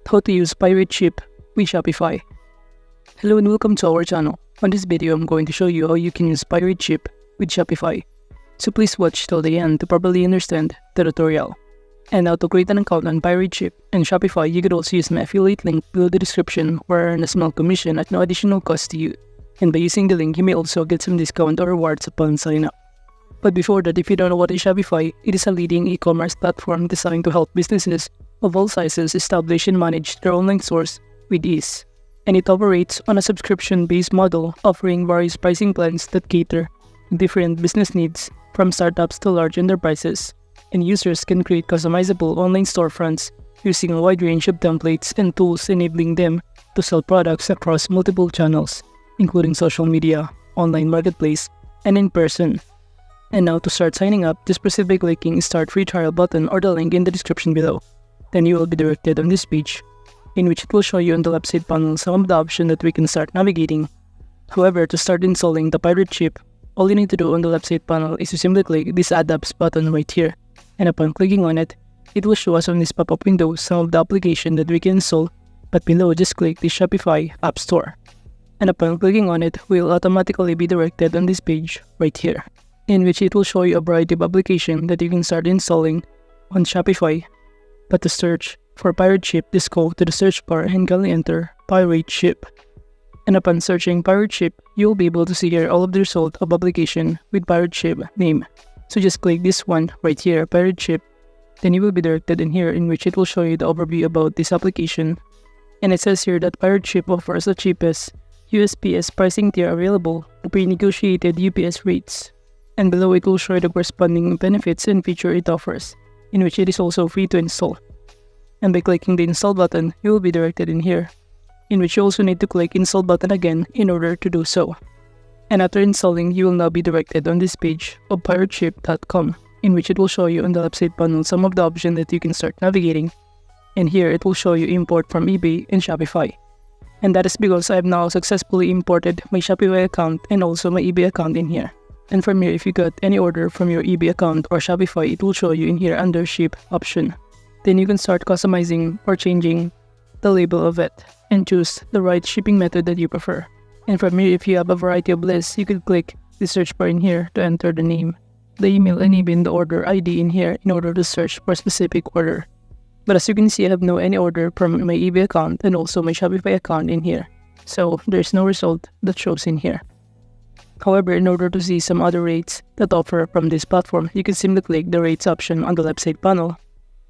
how to use pirate ship with Shopify. Hello and welcome to our channel. On this video, I'm going to show you how you can use pirate ship with Shopify. So please watch till the end to properly understand the tutorial. And now to create an account on pirate ship and Shopify, you could also use my affiliate link below the description where I earn a small commission at no additional cost to you. And by using the link, you may also get some discount or rewards upon sign up. But before that, if you don't know what is Shopify, it is a leading e-commerce platform designed to help businesses of all sizes establish and manage their online stores with ease. And it operates on a subscription-based model, offering various pricing plans that cater to different business needs, from startups to large enterprises. And users can create customizable online storefronts using a wide range of templates and tools, enabling them to sell products across multiple channels, including social media, online marketplace, and in person. And now to start signing up, just proceed by clicking Start Free Trial button or the link in the description below. Then you will be directed on this page, in which it will show you on the left side panel some of the options that we can start navigating. However, to start installing the pirate ship, all you need to do on the left side panel is to simply click this Add Apps button right here. And upon clicking on it, it will show us on this pop-up window some of the application that we can install, but below just click the Shopify App Store. And upon clicking on it, we'll automatically be directed on this page right here, in which it will show you a variety of applications that you can start installing on Shopify. But to search for pirate ship, just go to the search bar and kindly enter pirate ship. And upon searching pirate ship, you will be able to see here all of the result of application with pirate ship name. So just click this one right here, pirate ship. Then you will be directed in here, in which it will show you the overview about this application. And it says here that pirate ship offers the cheapest USPS pricing tier available to pre-negotiated UPS rates. And below it will show you the corresponding benefits and feature it offers, in which it is also free to install. And by clicking the install button, you will be directed in here, in which you also need to click install button again in order to do so. And after installing, you will now be directed on this page of pirateship.com, in which it will show you on the left side panel some of the options that you can start navigating. And here it will show you import from eBay and Shopify. And that is because I have now successfully imported my Shopify account and also my eBay account in here. And from here, if you got any order from your eBay account or Shopify, it will show you in here under ship option. Then you can start customizing or changing the label of it and choose the right shipping method that you prefer. And from here, if you have a variety of lists, you could click the search bar in here to enter the name, the email, and even the order ID in here in order to search for a specific order. But as you can see, I have no any order from my eBay account and also my Shopify account in here. So there's no result that shows in here. However, in order to see some other rates that offer from this platform, you can simply click the rates option on the left side panel.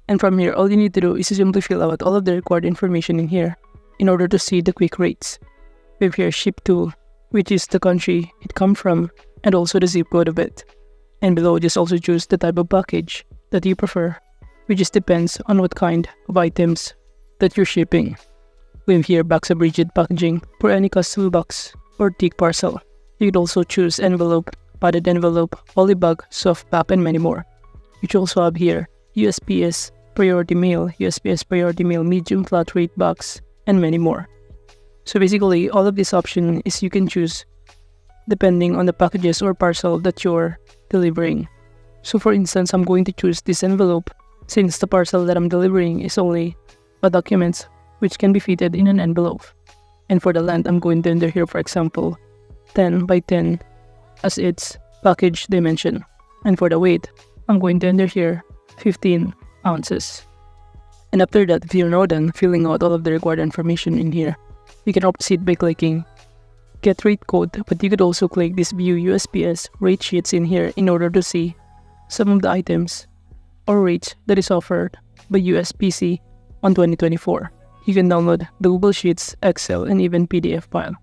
And from here, all you need to do is to simply fill out all of the required information in here in order to see the quick rates. We have here ship to, which is the country it comes from, and also the zip code of it. And below, just also choose the type of package that you prefer, which just depends on what kind of items that you're shipping. We have here box of rigid packaging for any custom box or thick parcel. You could also choose envelope, padded envelope, polybag, soft pack, and many more. You should also have here USPS priority mail, USPS priority mail medium flat rate box, and many more. So basically, all of this option is you can choose depending on the packages or parcel that you're delivering. So for instance, I'm going to choose this envelope since the parcel that I'm delivering is only a document which can be fitted in an envelope. And for the length, I'm going to enter here, for example, 10 by 10 as its package dimension. And for the weight, I'm going to enter here 15 ounces. And after that, if you're now done filling out all of the required information in here, you can proceed by clicking Get Rate Code, but you could also click this View USPS Rate Sheets in here in order to see some of the items or rates that is offered by USPC on 2024. You can download the Google Sheets, Excel, and even PDF file.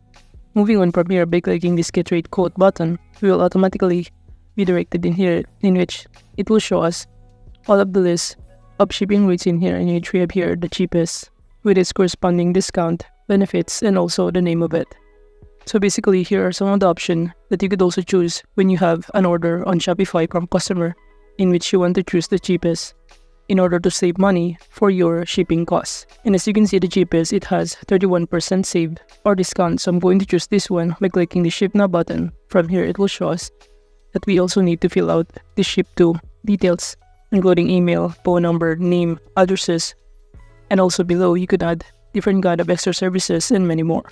Moving on from here, by clicking this Get Rate Code button, we will automatically be directed in here, in which it will show us all of the list of shipping rates in here, in which we have here the cheapest with its corresponding discount, benefits, and also the name of it. So basically, here are some of the options that you could also choose when you have an order on Shopify from customer, in which you want to choose the cheapest in order to save money for your shipping costs. And as you can see, the cheapest, it has 31% saved or discount. So I'm going to choose this one by clicking the Ship Now button. From here, it will show us that we also need to fill out the ship to details, including email, phone number, name, addresses, And also below, you could add different kind of extra services and many more.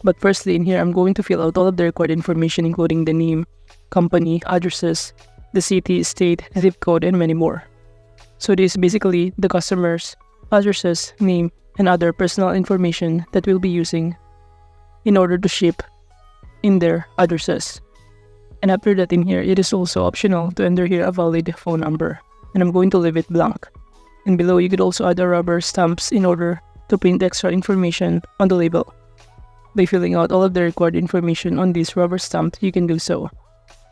But firstly, in here, I'm going to fill out all of the required information, including the name, company, addresses, the city, state, zip code, and many more. So this is basically the customer's addresses, name, and other personal information that we'll be using in order to ship in their addresses. And after that, in here, it is also optional to enter here a valid phone number, and I'm going to leave it blank. And below, you could also add a rubber stamps in order to print extra information on the label. By filling out all of the required information on this rubber stamp, you can do so.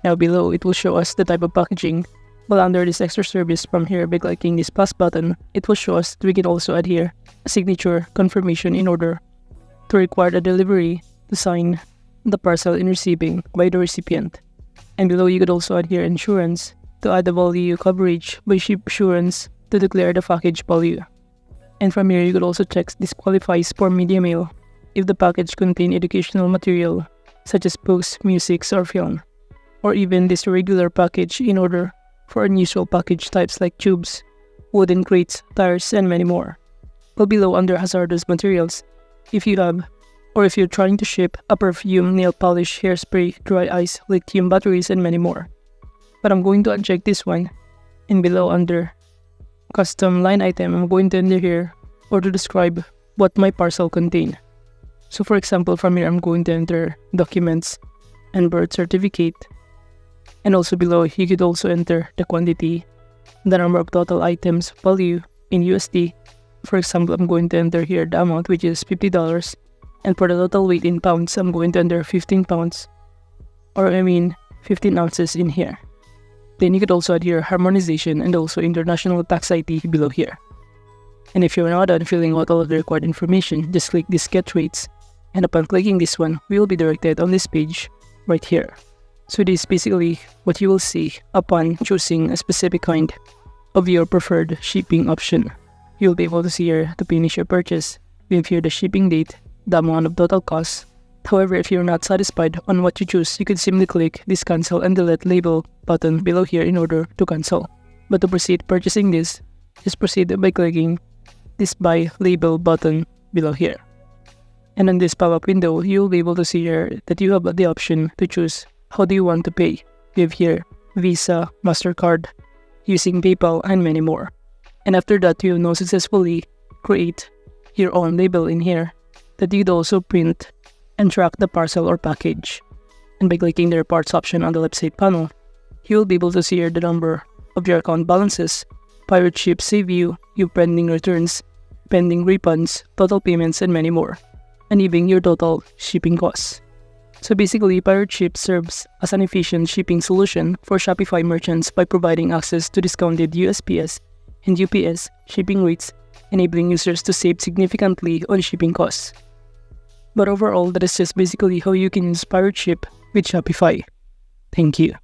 Now below, it will show us the type of packaging. While under this extra service from here, by clicking this plus button, it will show us that we can also add here a signature confirmation in order to require the delivery to sign the parcel in receiving by the recipient. And below, you could also add here insurance to add the value coverage by ship assurance to declare the package value. And from here, you could also check this qualifies for media mail if the package contain educational material such as books, music, or film, or even this regular package in order for unusual package types like tubes, wooden crates, tires, and many more. Well, below under hazardous materials, if you have or if you're trying to ship a perfume, nail polish, hairspray, dry ice, lithium batteries, and many more. But I'm going to uncheck this one, and below under custom line item, I'm going to enter here or to describe what my parcel contain. So for example, from here, I'm going to enter documents and birth certificate. And also below, you could also enter the quantity, the number of total items, value in USD. For example, I'm going to enter here the amount, which is $50. And for the total weight in pounds, I'm going to enter 15 pounds, 15 ounces in here. Then you could also add here harmonization and also international tax ID below here. And if you're not done filling out all of the required information, just click this get rates. And upon clicking this one, we will be directed on this page right here. So this is basically what you will see upon choosing a specific kind of your preferred shipping option. You'll be able to see here to finish your purchase. We have here the shipping date, the amount of total cost. However, if you're not satisfied on what you choose, you can simply click this cancel and delete label button below here in order to cancel. But to proceed purchasing this, just proceed by clicking this buy label button below here. And in this pop-up window, you'll be able to see here that you have the option to choose how do you want to pay. We have here Visa, MasterCard, using PayPal, and many more. And after that, you now successfully create your own label in here that you'd also print and track the parcel or package. And by clicking the reports option on the left side panel, you will be able to see here the number of your account balances, pirate ship save you pending returns, pending refunds, total payments, and many more, and even your total shipping costs. So basically, Pirate Ship serves as an efficient shipping solution for Shopify merchants by providing access to discounted USPS and UPS shipping rates, enabling users to save significantly on shipping costs. But overall, that is just basically how you can use Pirate Ship with Shopify. Thank you.